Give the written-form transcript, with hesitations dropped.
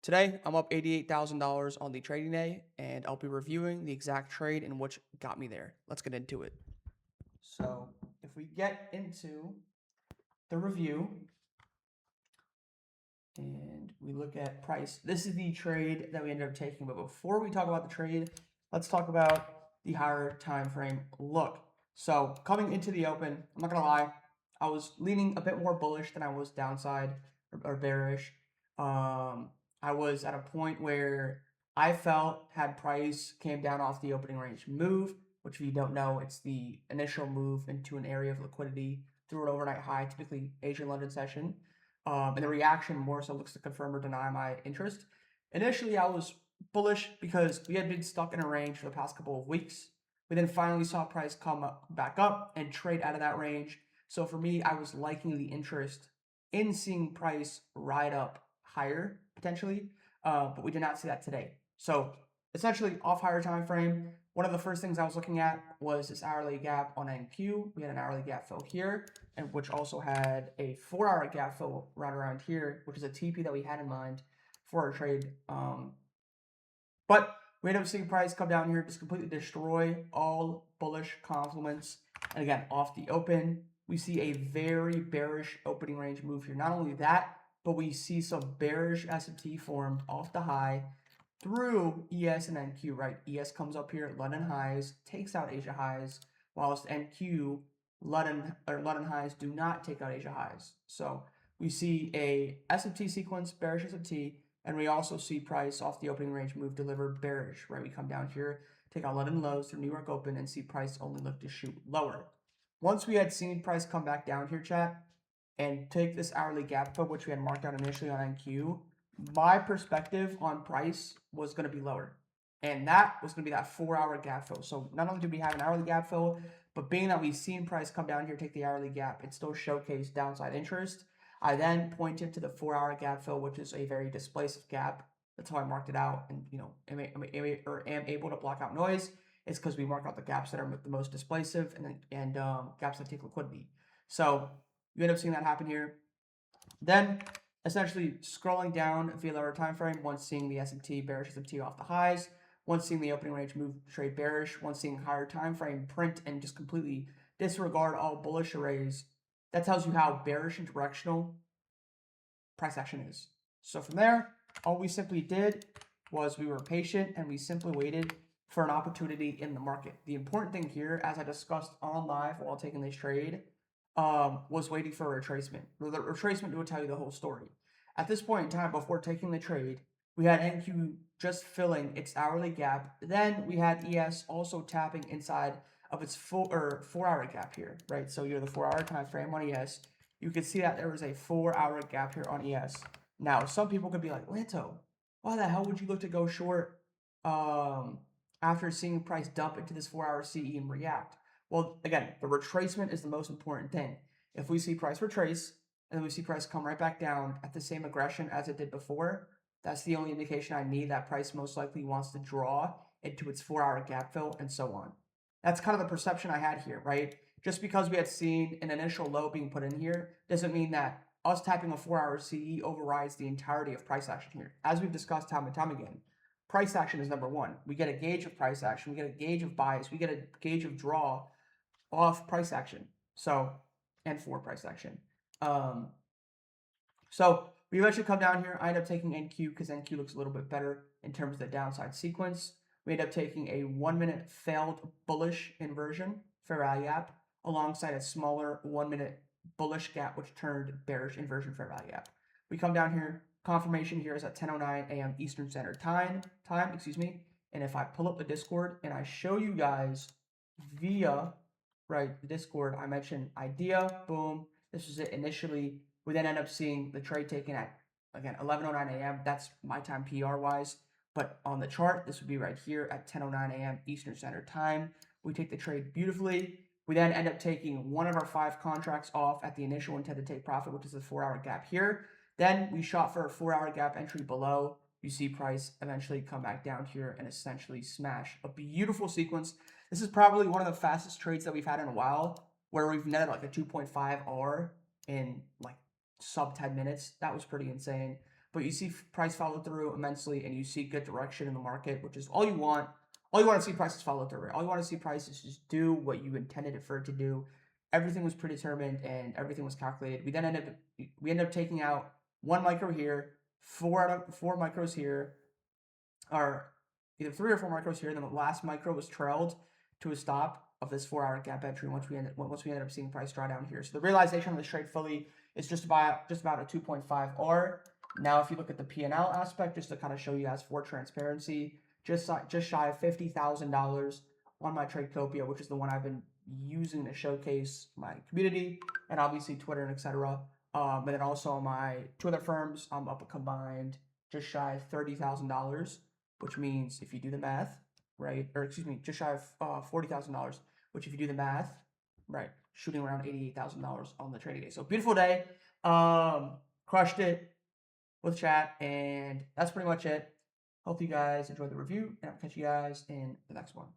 Today, I'm up $88,000 on the trading day, and I'll be reviewing the exact trade and which got me there. Let's get into it. So, if we get into the review and we look at price, this is the trade that we ended up taking. But before we talk about the trade, let's talk about the higher time frame look. So, coming into the open, I'm not gonna lie, I was leaning a bit more bullish than I was downside or bearish. I was at a point where I felt had price came down off the opening range move, which if you don't know, it's the initial move into an area of liquidity through an overnight high, typically Asian London session. And the reaction more so looks to confirm or deny my interest. Initially, I was bullish because we had been stuck in a range for the past couple of weeks. We then finally saw price come back up and trade out of that range. So for me, I was liking the interest in seeing price ride up higher potentially, but we did not see that today. So essentially off higher time frame, one of the first things I was looking at was this hourly gap on NQ. We had an hourly gap fill here, and which also had a 4-hour gap fill right around here, which is a TP that we had in mind for our trade. But we ended up seeing price come down here, just completely destroy all bullish complements. And again, off the open, we see a very bearish opening range move here. Not only that, but we see some bearish S&P formed off the high through ES and NQ, right? ES comes up here at London highs, takes out Asia highs, whilst NQ, London highs do not take out Asia highs. So we see a S&P sequence, bearish S&P, and we also see price off the opening range move deliver bearish, right? We come down here, take out London lows through New York open, and see price only look to shoot lower. Once we had seen price come back down here, chat, and take this hourly gap fill, which we had marked out initially on NQ, my perspective on price was going to be lower. And that was going to be that 4-hour gap fill. So not only did we have an hourly gap fill, but being that we've seen price come down here, take the hourly gap, it still showcased downside interest. I then pointed to the 4-hour gap fill, which is a very displacive gap. That's how I marked it out, and am able to block out noise. It's because we mark out the gaps that are the most displacive and gaps that take liquidity. So you end up seeing that happen here. Then essentially scrolling down via lower time frame, once seeing the S&P bearish S&P off the highs, once seeing the opening range move trade bearish, once seeing higher time frame print and just completely disregard all bullish arrays. That tells you how bearish and directional price action is. So from there, all we simply did was we were patient and we simply waited for an opportunity in the market. The important thing here, as I discussed on live while taking this trade, was waiting for a retracement. The retracement will tell you the whole story. At this point in time, before taking the trade, we had NQ just filling its hourly gap. Then we had ES also tapping inside of its 4-hour gap here, right? So you're the 4-hour time frame on ES. You can see that there was a 4-hour gap here on ES. Now, some people could be like, Lanto, why the hell would you look to go short after seeing price dump into this 4-hour CE and react? Well, again, the retracement is the most important thing. If we see price retrace and then we see price come right back down at the same aggression as it did before, that's the only indication I need that price most likely wants to draw into its 4-hour gap fill and so on. That's kind of the perception I had here, right? Just because we had seen an initial low being put in here doesn't mean that us tapping a 4-hour CE overrides the entirety of price action here. As we've discussed time and time again, price action is number one. We get a gauge of price action, we get a gauge of bias, we get a gauge of draw off price action. So, and for price action. So we eventually come down here. I end up taking NQ because NQ looks a little bit better in terms of the downside sequence. We end up taking a 1-minute failed bullish inversion, fair value gap, alongside a smaller 1-minute bullish gap, which turned bearish inversion, fair value gap. We come down here. Confirmation here is at 10:09 a.m. Eastern Standard Time. And if I pull up the Discord and I show you guys via the Discord, I mentioned idea, boom. This was it initially. We then end up seeing the trade taken at, again, 11:09 a.m. That's my time PR-wise. But on the chart, this would be right here at 10:09 a.m. Eastern Standard Time. We take the trade beautifully. We then end up taking one of our 5 contracts off at the initial intended take profit, which is the 4-hour gap here. Then we shot for a 4-hour gap entry below. You see price eventually come back down here and essentially smash a beautiful sequence. This is probably one of the fastest trades that we've had in a while, where we've netted like a 2.5 R in like sub 10 minutes. That was pretty insane. but you see price follow through immensely, and you see good direction in the market, which is all you want. All you want to see prices follow through. Right? All you want to see prices just do what you intended it for it to do. Everything was predetermined and everything was calculated. We ended up taking out 1 micro here, 4 out of 4 micros here, or either 3 or 4 micros here. And then the last micro was trailed to a stop of this 4-hour gap entry once we ended up seeing price draw down here. So the realization of this trade fully is just about a 2.5 R. Now, if you look at the P&L aspect, just to kind of show you guys for transparency, just shy of $50,000 on my Tradecopia, which is the one I've been using to showcase my community and obviously Twitter and etc. And then also on my 2 other firms, I'm up a combined just shy of $30,000, which means if you do the math, right, or excuse me, just shy of $40,000, which if you do the math, right, shooting around $88,000 on the trading day. So beautiful day. Crushed it with chat, and that's pretty much it. Hope you guys enjoyed the review, and I'll catch you guys in the next one.